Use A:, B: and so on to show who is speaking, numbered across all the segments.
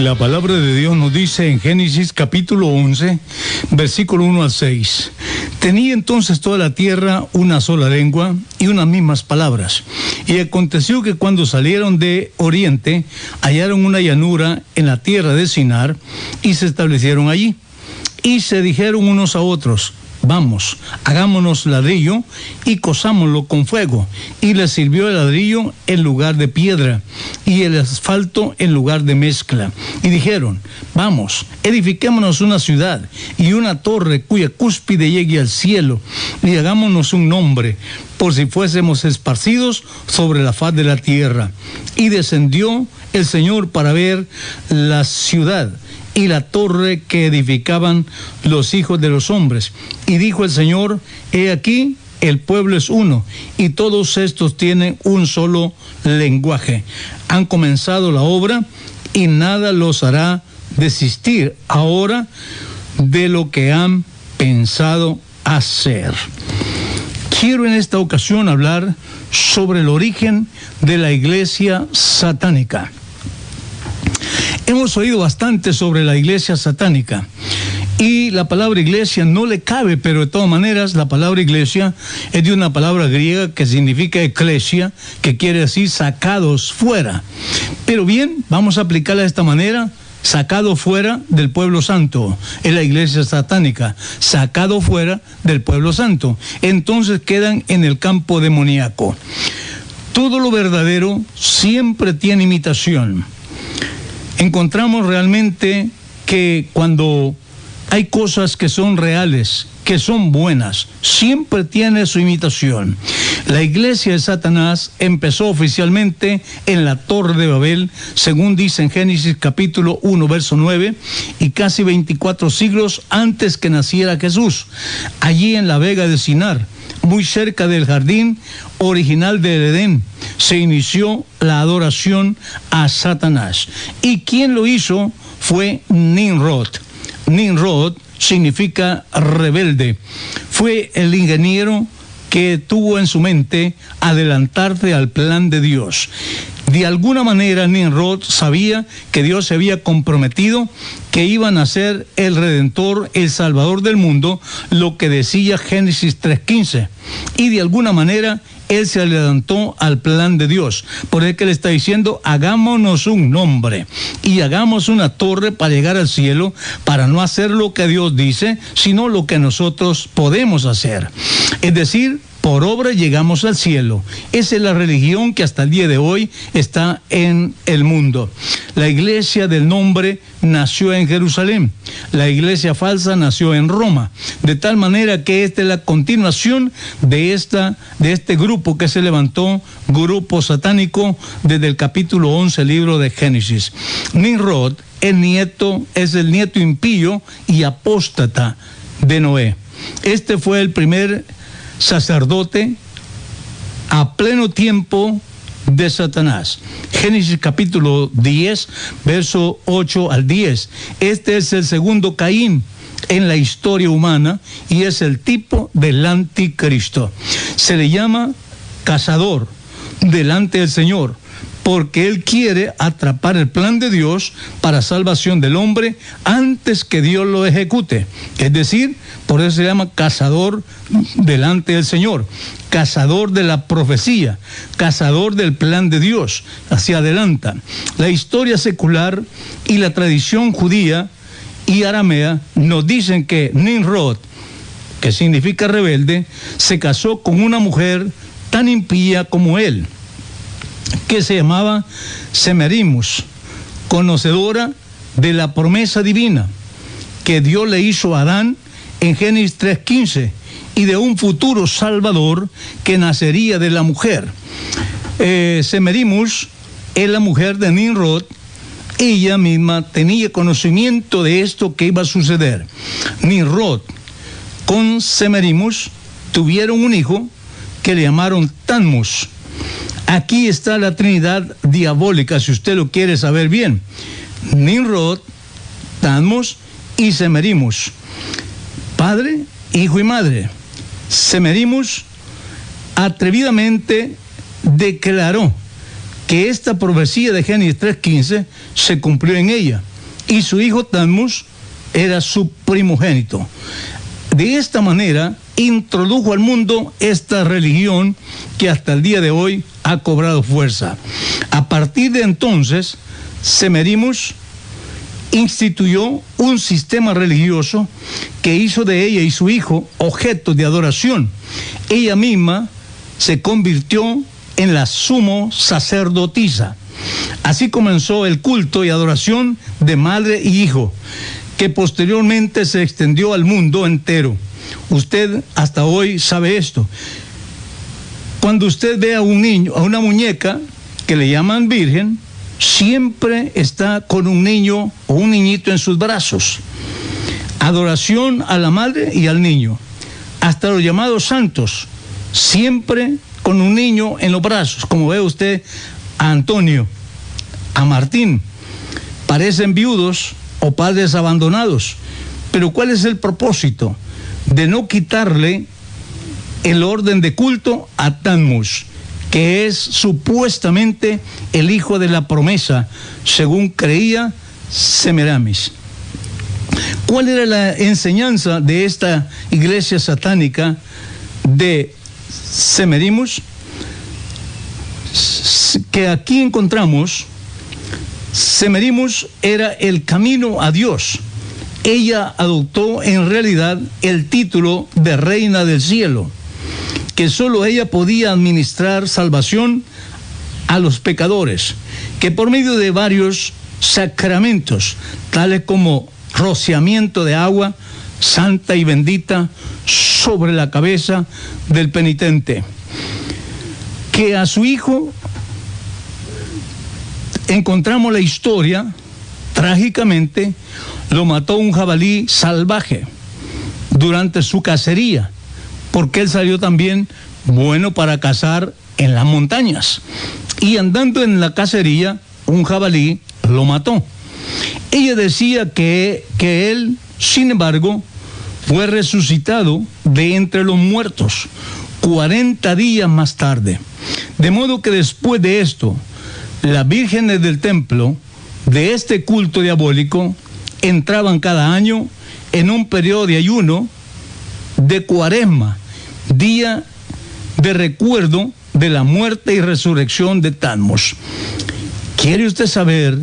A: La palabra de Dios nos dice en Génesis capítulo 11, versículo 1 al 6. Tenía entonces toda la tierra una sola lengua y unas mismas palabras. Y aconteció que cuando salieron de oriente, hallaron una llanura en la tierra de Sinar y se establecieron allí. Y se dijeron unos a otros: vamos, hagámonos ladrillo y cosámoslo con fuego. Y les sirvió el ladrillo en lugar de piedra y el asfalto en lugar de mezcla. Y dijeron: vamos, edifiquémonos una ciudad y una torre cuya cúspide llegue al cielo, y hagámonos un nombre, por si fuésemos esparcidos sobre la faz de la tierra. Y descendió el Señor para ver la ciudad y la torre que edificaban los hijos de los hombres. Y dijo el Señor: he aquí, el pueblo es uno, y todos estos tienen un solo lenguaje. Han comenzado la obra, y nada los hará desistir ahora de lo que han pensado hacer. Quiero en esta ocasión hablar sobre el origen de la iglesia satánica. Hemos oído bastante sobre la iglesia satánica y la palabra iglesia no le cabe, pero de todas maneras la palabra iglesia es de una palabra griega que significa eclesia, que quiere decir sacados fuera. Pero bien, vamos a aplicarla de esta manera: sacado fuera del pueblo santo, es la iglesia satánica, sacado fuera del pueblo santo. Entonces quedan en el campo demoníaco. Todo lo verdadero siempre tiene imitación. Encontramos realmente que cuando hay cosas que son reales, que son buenas, siempre tiene su imitación. La iglesia de Satanás empezó oficialmente en la Torre de Babel, según dice en Génesis capítulo 1, verso 9, y casi 24 siglos antes que naciera Jesús, allí en la vega de Sinar, muy cerca del jardín original del Edén, se inició la adoración a Satanás. Y quien lo hizo fue Nimrod. Nimrod significa rebelde. Fue el ingeniero que tuvo en su mente adelantarse al plan de Dios. De alguna manera Nimrod sabía que Dios se había comprometido que iban a ser el Redentor, el Salvador del mundo, lo que decía Génesis 3:15. Y de alguna manera él se adelantó al plan de Dios. Por eso que le está diciendo: hagámonos un nombre y hagamos una torre para llegar al cielo, para no hacer lo que Dios dice, sino lo que nosotros podemos hacer. Es decir, por obra llegamos al cielo. Esa es la religión que hasta el día de hoy está en el mundo. La iglesia del nombre nació en Jerusalén. La iglesia falsa nació en Roma. De tal manera que esta es la continuación de este grupo que se levantó, grupo satánico, desde el capítulo 11, libro de Génesis. Nimrod es el nieto impío y apóstata de Noé. Este fue el primer sacerdote a pleno tiempo de Satanás. Génesis capítulo 10, verso 8 al 10. Este es el segundo Caín en la historia humana y es el tipo del anticristo. Se le llama cazador delante del Señor, porque él quiere atrapar el plan de Dios para salvación del hombre antes que Dios lo ejecute. Es decir, por eso se llama cazador delante del Señor, cazador de la profecía, cazador del plan de Dios. Así adelanta. La historia secular y la tradición judía y aramea nos dicen que Nimrod, que significa rebelde, se casó con una mujer tan impía como él, que se llamaba Semerimus, conocedora de la promesa divina que Dios le hizo a Adán en Génesis 3:15 y de un futuro salvador que nacería de la mujer. Semerimus es la mujer de Nimrod. Ella misma tenía conocimiento de esto que iba a suceder. Nimrod con Semerimus tuvieron un hijo que le llamaron Tammuz. Aquí está la Trinidad diabólica, si usted lo quiere saber bien. Nimrod, Tammuz y Semerimus. Padre, hijo y madre. Semerimus atrevidamente declaró que esta profecía de Génesis 3:15 se cumplió en ella. y su hijo Tammuz era su primogénito. De esta manera introdujo al mundo esta religión que hasta el día de hoy ha cobrado fuerza. A partir de entonces, Semerimus instituyó un sistema religioso que hizo de ella y su hijo objeto de adoración. Ella misma se convirtió en la sumo sacerdotisa. Así comenzó el culto y adoración de madre y hijo, que posteriormente se extendió al mundo entero. Usted hasta hoy sabe esto. Cuando usted ve a un niño, a una muñeca que le llaman virgen, siempre está con un niño o un niñito en sus brazos. Adoración a la madre y al niño. Hasta los llamados santos, siempre con un niño en los brazos, como ve usted a Antonio, a Martín. Parecen viudos o padres abandonados. Pero ¿cuál es el propósito? De no quitarle el orden de culto a Tammuz, que es supuestamente el hijo de la promesa, según creía Semiramis. ¿Cuál era la enseñanza de esta iglesia satánica de Semerimus? Que aquí encontramos, Semerimus era el camino a Dios. Ella adoptó en realidad el título de reina del cielo, que solo ella podía administrar salvación a los pecadores, que por medio de varios sacramentos, tales como rociamiento de agua santa y bendita sobre la cabeza del penitente, que a su hijo encontramos la historia, trágicamente, lo mató un jabalí salvaje durante su cacería, porque él salió también bueno para cazar en las montañas. Y andando en la cacería, un jabalí lo mató. Ella decía que él, sin embargo, fue resucitado de entre los muertos 40 días más tarde. De modo que después de esto, las vírgenes del templo de este culto diabólico entraban cada año en un periodo de ayuno de Cuaresma, día de recuerdo de la muerte y resurrección de Tammuz. ¿Quiere usted saber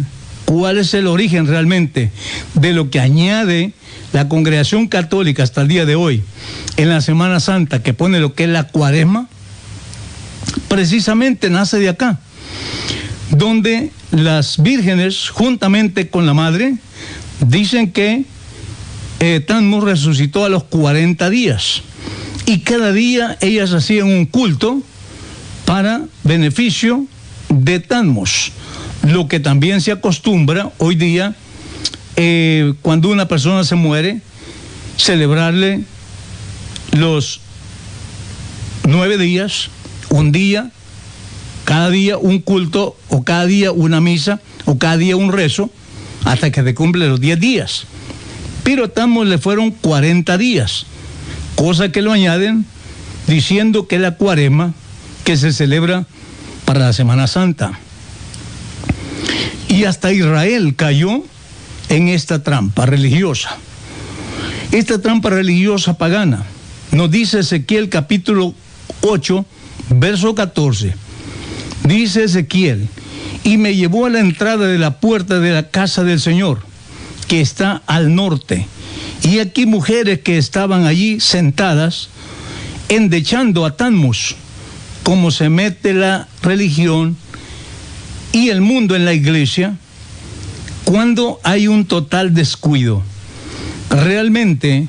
A: cuál es el origen realmente de lo que añade la congregación católica hasta el día de hoy en la Semana Santa, que pone lo que es la Cuaresma? Precisamente nace de acá, donde las vírgenes, juntamente con la madre, dicen que Tammuz resucitó a los 40 días. Y cada día ellas hacían un culto para beneficio de Tammuz. Lo que también se acostumbra hoy día, cuando una persona se muere, celebrarle los 9 días, un día, cada día un culto, o cada día una misa, o cada día un rezo, hasta que se cumplen los 10 días. Pero a Tammuz le fueron 40 días, cosa que lo añaden diciendo que la Cuaresma, que se celebra para la Semana Santa. Y hasta Israel cayó en esta trampa religiosa. Esta trampa religiosa pagana, nos dice Ezequiel capítulo 8, verso 14. Dice Ezequiel: y me llevó a la entrada de la puerta de la casa del Señor, que está al norte. Y aquí mujeres que estaban allí sentadas, endechando a Tammuz, como se mete la religión y el mundo en la iglesia cuando hay un total descuido. Realmente,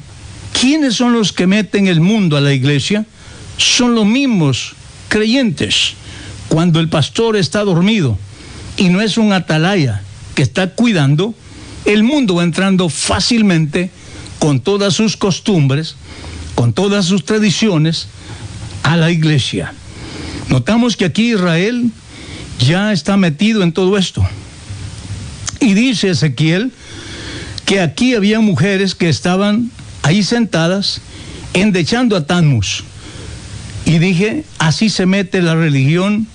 A: ¿quiénes son los que meten el mundo a la iglesia? Son los mismos creyentes. Cuando el pastor está dormido y no es un atalaya que está cuidando, el mundo va entrando fácilmente con todas sus costumbres, con todas sus tradiciones, a la iglesia. Notamos que aquí Israel ya está metido en todo esto. Y dice Ezequiel que aquí había mujeres que estaban ahí sentadas, endechando a Tammuz. Y dije, así se mete la religión,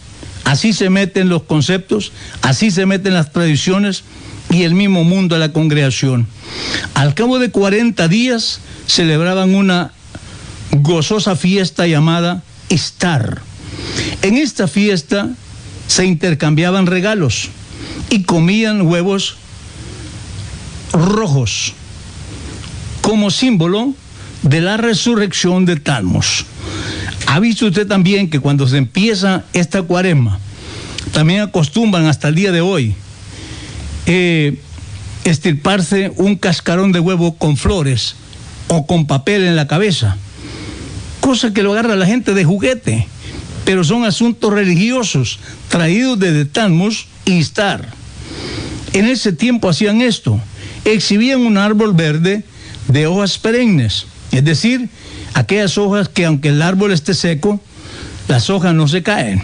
A: así se meten los conceptos, así se meten las tradiciones y el mismo mundo a la congregación. Al cabo de 40 días celebraban una gozosa fiesta llamada Estar. En esta fiesta se intercambiaban regalos y comían huevos rojos como símbolo de la resurrección de Tammuz. ¿Ha visto usted también que cuando se empieza esta cuaresma, también acostumbran hasta el día de hoy estirparse un cascarón de huevo con flores o con papel en la cabeza? Cosa que lo agarra la gente de juguete, pero son asuntos religiosos traídos desde Tammuz y Istar. En ese tiempo hacían esto: exhibían un árbol verde de hojas perennes, es decir, aquellas hojas que aunque el árbol esté seco, las hojas no se caen,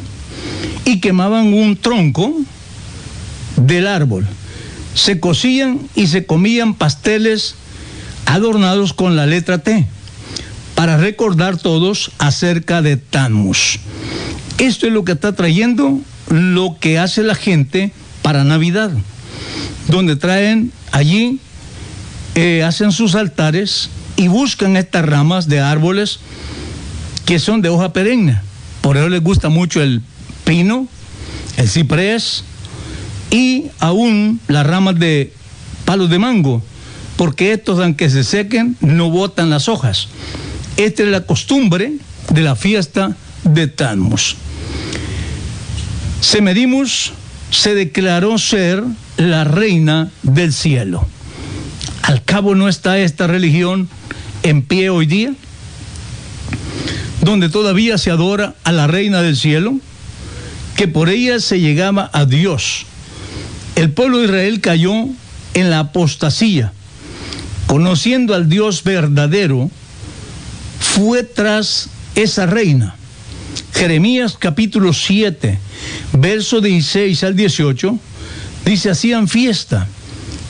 A: y quemaban un tronco del árbol. Se cocían y se comían pasteles adornados con la letra T, para recordar todos acerca de Tammuz. Esto es lo que está trayendo lo que hace la gente para Navidad, donde traen allí, hacen sus altares y buscan estas ramas de árboles que son de hoja perenne. Por eso les gusta mucho el pino, el ciprés y aún las ramas de palos de mango, porque estos, aunque se sequen, no botan las hojas. Esta es la costumbre de la fiesta de Tammuz. Semerimus se declaró ser la reina del cielo. ¿Al cabo no está esta religión en pie hoy día, donde todavía se adora a la reina del cielo, que por ella se llegaba a Dios? El pueblo de Israel cayó en la apostasía, conociendo al Dios verdadero, fue tras esa reina. Jeremías capítulo 7, verso 16 al 18, dice: hacían fiesta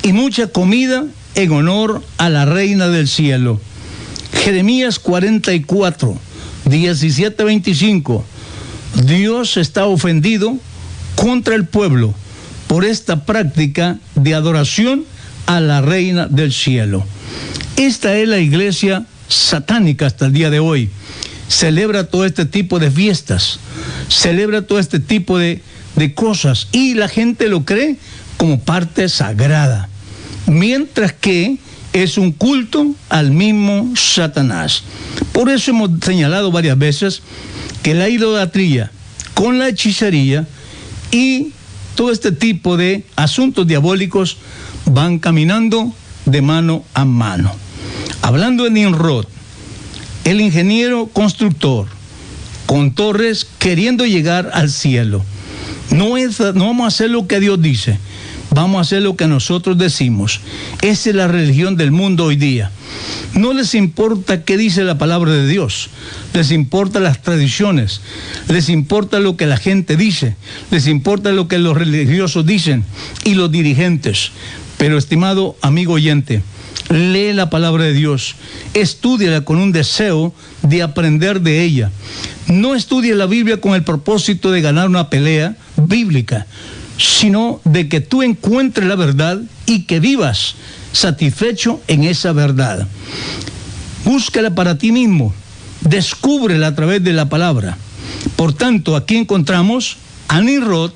A: y mucha comida en honor a la reina del cielo. Jeremías 44, 17 a 25, Dios está ofendido contra el pueblo por esta práctica de adoración a la reina del cielo. Esta es la iglesia satánica hasta el día de hoy. Celebra todo este tipo de fiestas, celebra todo este tipo de cosas, y la gente lo cree como parte sagrada, mientras que es un culto al mismo Satanás. Por eso hemos señalado varias veces que la idolatría con la hechicería y todo este tipo de asuntos diabólicos van caminando de mano a mano. Hablando de Nimrod, el ingeniero constructor con torres queriendo llegar al cielo. No vamos a hacer lo que Dios dice, vamos a hacer lo que nosotros decimos. Esa es la religión del mundo hoy día. No les importa qué dice la palabra de Dios, les importa las tradiciones, les importa lo que la gente dice, les importa lo que los religiosos dicen y los dirigentes. Pero, estimado amigo oyente, lee la palabra de Dios, estúdiala con un deseo de aprender de ella. No estudie la Biblia con el propósito de ganar una pelea bíblica, sino de que tú encuentres la verdad y que vivas satisfecho en esa verdad. Búscala para ti mismo, descúbrela a través de la palabra. Por tanto, aquí encontramos a Nimrod,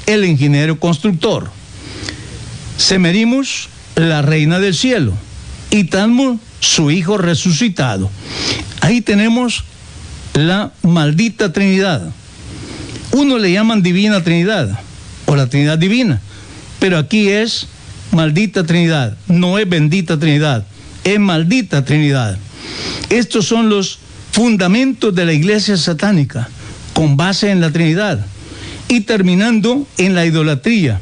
A: el ingeniero constructor; Semerimus, la reina del cielo; y Tammuz, su hijo resucitado. Ahí tenemos la maldita Trinidad. Uno le llaman divina Trinidad o la Trinidad divina, pero aquí es maldita Trinidad, no es bendita Trinidad, es maldita Trinidad. Estos son los fundamentos de la iglesia satánica, con base en la Trinidad, y terminando en la idolatría,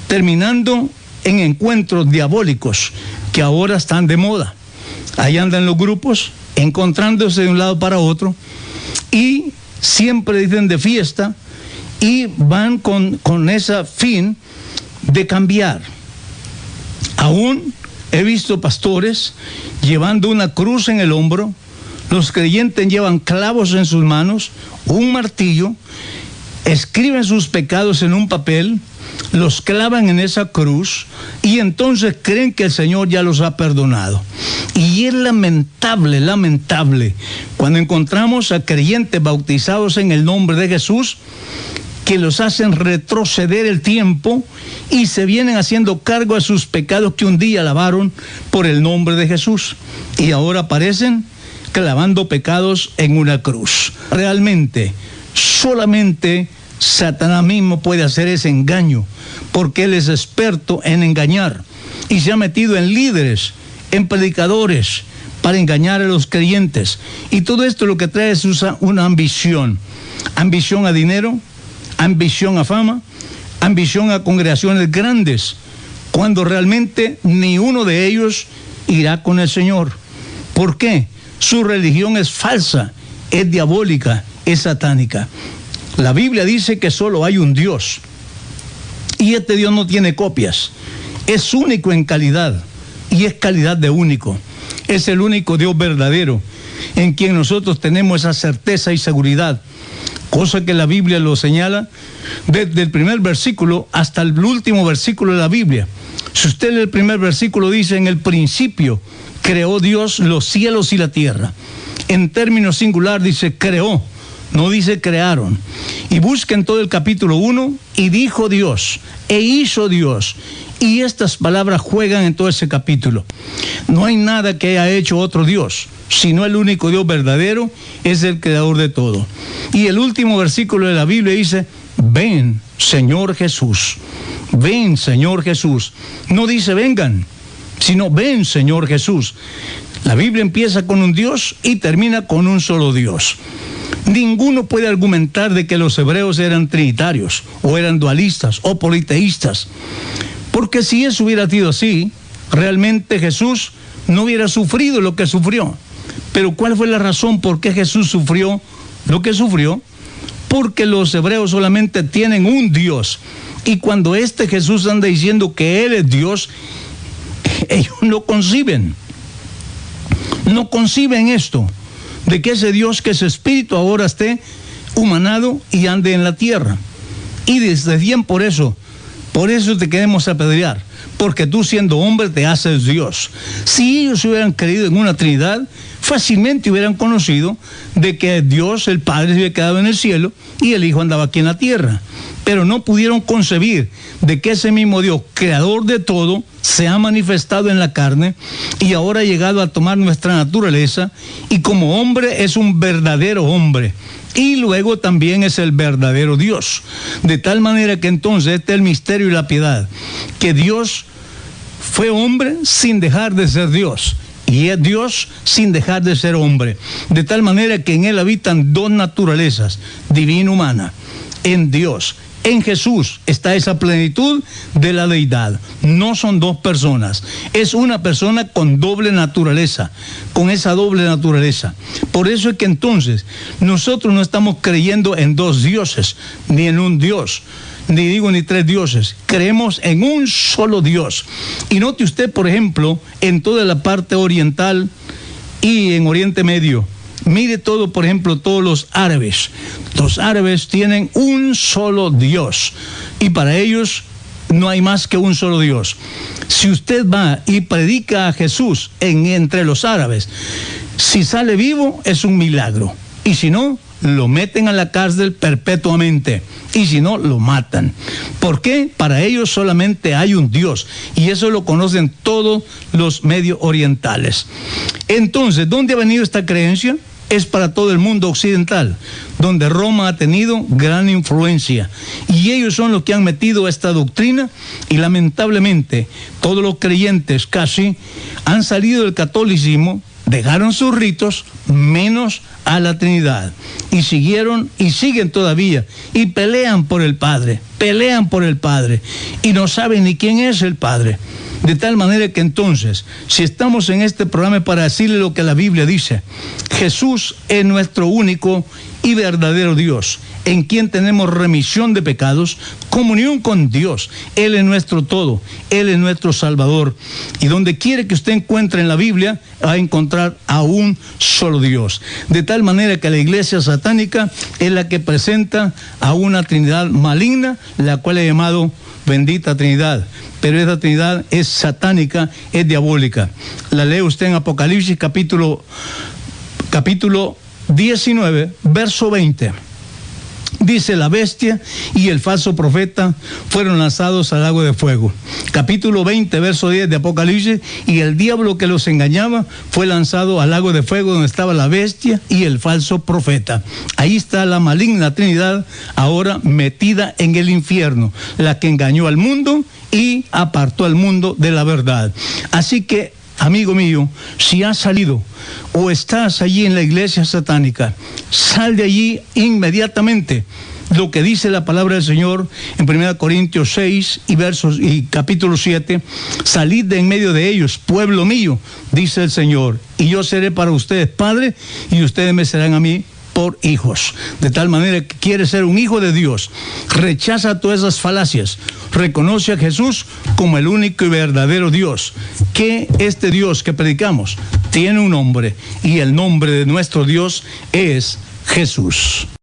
A: terminando en encuentros diabólicos que ahora están de moda. Ahí andan los grupos encontrándose de un lado para otro y siempre dicen de fiesta y van con ese fin de cambiar. Aún he visto pastores llevando una cruz en el hombro, los creyentes llevan clavos en sus manos, un martillo, escriben sus pecados en un papel los clavan en esa cruz y entonces creen que el Señor ya los ha perdonado. Y es lamentable cuando encontramos a creyentes bautizados en el nombre de Jesús que los hacen retroceder el tiempo y se vienen haciendo cargo de sus pecados que un día lavaron por el nombre de Jesús y ahora aparecen clavando pecados en una cruz. Realmente, solamente Satanás mismo puede hacer ese engaño, porque él es experto en engañar y se ha metido en líderes, en predicadores, para engañar a los creyentes. Y todo esto lo que trae es una ambición a dinero, ambición a fama, ambición a congregaciones grandes, cuando realmente ni uno de ellos irá con el Señor. ¿Por qué? Su religión es falsa, es diabólica, es satánica. La Biblia dice que solo hay un Dios y este Dios no tiene copias, es único en calidad y es calidad de único. Es el único Dios verdadero en quien nosotros tenemos esa certeza y seguridad, cosa que la Biblia lo señala desde el primer versículo hasta el último versículo de la Biblia. Si usted lee el primer versículo, dice: en el principio creó Dios los cielos y la tierra. En términos singular dice creó, no dice crearon. Y busquen todo el capítulo 1, y dijo Dios, e hizo Dios. Y estas palabras juegan en todo ese capítulo. No hay nada que haya hecho otro Dios, sino el único Dios verdadero es el creador de todo. Y el último versículo de la Biblia dice: ven, Señor Jesús. Ven, Señor Jesús. No dice vengan, sino ven, Señor Jesús. La Biblia empieza con un Dios y termina con un solo Dios. Ninguno puede argumentar de que los hebreos eran trinitarios, o eran dualistas, o politeístas. Porque si eso hubiera sido así, realmente Jesús no hubiera sufrido lo que sufrió. Pero ¿cuál fue la razón por qué Jesús sufrió lo que sufrió? Porque los hebreos solamente tienen un Dios. Y cuando Jesús anda diciendo que Él es Dios, ellos no conciben esto, de que ese Dios que es espíritu ahora esté humanado y ande en la tierra. Y desde bien por eso te queremos apedrear, porque tú siendo hombre te haces Dios. Si ellos hubieran creído en una Trinidad, fácilmente hubieran conocido de que Dios, el Padre, se había quedado en el cielo y el Hijo andaba aquí en la tierra. Pero no pudieron concebir de que ese mismo Dios, creador de todo, se ha manifestado en la carne y ahora ha llegado a tomar nuestra naturaleza, y como hombre es un verdadero hombre. Y luego también es el verdadero Dios. De tal manera que entonces este es el misterio y la piedad, que Dios fue hombre sin dejar de ser Dios, y es Dios sin dejar de ser hombre. De tal manera que en Él habitan dos naturalezas, divina y humana, en Dios. En Jesús está esa plenitud de la deidad. No son dos personas, es una persona con doble naturaleza, con esa doble naturaleza. Por eso es que entonces nosotros no estamos creyendo en dos dioses, ni en un Dios, ni tres dioses. Creemos en un solo Dios. Y note usted, por ejemplo, en toda la parte oriental y en Oriente Medio, mire todo, por ejemplo, todos los árabes. Los árabes tienen un solo Dios y para ellos no hay más que un solo Dios. Si usted va y predica a Jesús entre los árabes, si sale vivo es un milagro, y si no, lo meten a la cárcel perpetuamente, y si no, lo matan. ¿Por qué? Para ellos solamente hay un Dios, y eso lo conocen todos los medio orientales. Entonces, ¿dónde ha venido esta creencia? Es para todo el mundo occidental, donde Roma ha tenido gran influencia, y ellos son los que han metido esta doctrina, y lamentablemente todos los creyentes casi han salido del catolicismo, dejaron sus ritos, menos a la Trinidad, y siguieron y siguen todavía, y pelean por el Padre, y no saben ni quién es el Padre. De tal manera que entonces, si estamos en este programa para decirle lo que la Biblia dice, Jesús es nuestro único y verdadero Dios, en quien tenemos remisión de pecados, comunión con Dios. Él es nuestro todo, Él es nuestro Salvador. Y donde quiere que usted encuentre en la Biblia, va a encontrar a un solo Dios. De tal manera que la iglesia satánica es la que presenta a una Trinidad maligna, la cual he llamado bendita Trinidad. Pero esta Trinidad es satánica, es diabólica. La lee usted en Apocalipsis capítulo 19, verso 20. Dice: la bestia y el falso profeta fueron lanzados al lago de fuego. Capítulo 20, verso 10 de Apocalipsis: y el diablo que los engañaba fue lanzado al lago de fuego, donde estaba la bestia y el falso profeta. Ahí está la maligna Trinidad, ahora metida en el infierno, la que engañó al mundo y apartó al mundo de la verdad. Así que, amigo mío, si has salido o estás allí en la iglesia satánica, sal de allí inmediatamente. Lo que dice la palabra del Señor en 1 Corintios 6 y capítulo 7: salid de en medio de ellos, pueblo mío, dice el Señor, y yo seré para ustedes padre, y ustedes me serán a mí por hijos. De tal manera que quieres ser un hijo de Dios, rechaza todas esas falacias, reconoce a Jesús como el único y verdadero Dios, que este Dios que predicamos tiene un nombre, y el nombre de nuestro Dios es Jesús.